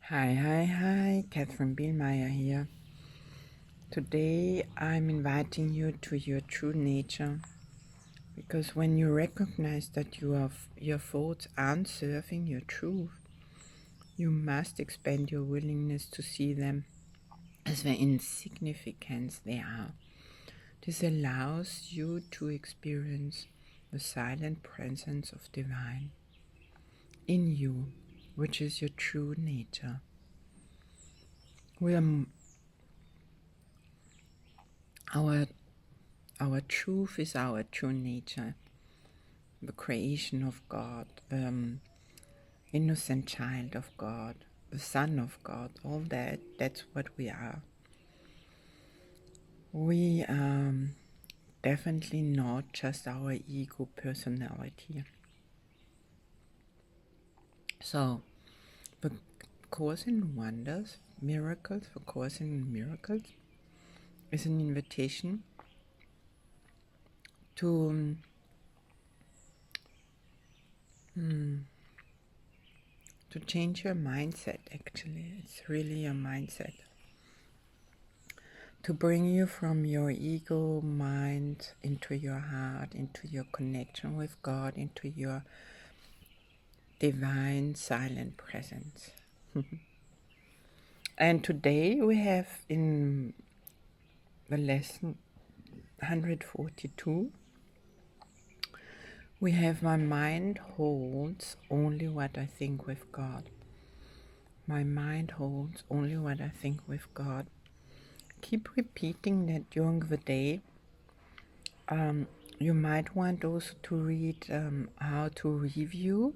Hi, Catherine Bielmeyer here. Today I'm inviting you to your true nature, because when you recognize that your thoughts aren't serving your truth, you must expand your willingness to see them as the insignificance they are. This allows you to experience the silent presence of divine in you, which is your true nature. Our truth is our true nature, the creation of God, the innocent child of God, the Son of God, all that's what we are. We are definitely not just our ego personality. So, the Course in Wonders, Miracles, the Course in Miracles is an invitation to change your mindset. Actually, it's really a mindset to bring you from your ego mind into your heart, into your connection with God, into your divine silent presence. And today we have in the lesson 142, we have my mind holds only what I think with God. My mind holds only what I think with God. Keep repeating that during the day. You might want also to read how to review.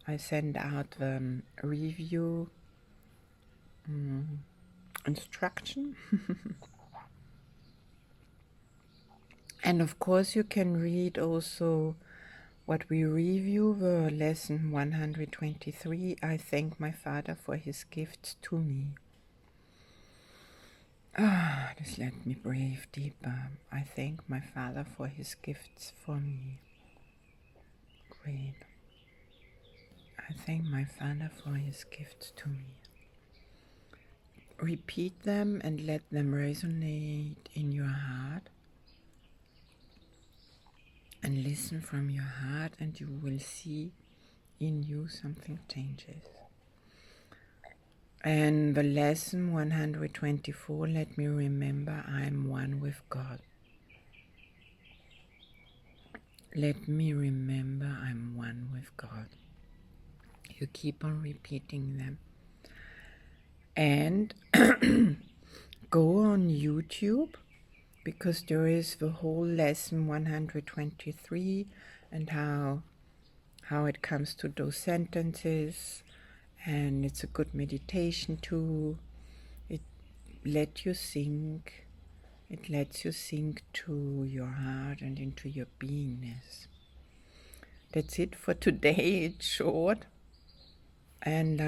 I send out the review instruction. And of course you can read also what we review, the lesson 123, I thank my Father for his gifts to me. Just let me breathe deeper. I thank my Father for his gifts for me. Great. I thank my Father for his gifts to me. Repeat them and let them resonate in your heart. And listen from your heart, and you will see in you something changes. And the lesson 124, let me remember I am one with God. Let me remember I'm one with God. You keep on repeating them. And go on YouTube, because there is the whole lesson 123 and how it comes to those sentences, and it's a good meditation too. It lets you sink to your heart and into your beingness. That's it for today. It's short, and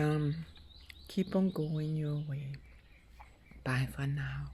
keep on going your way. Bye for now.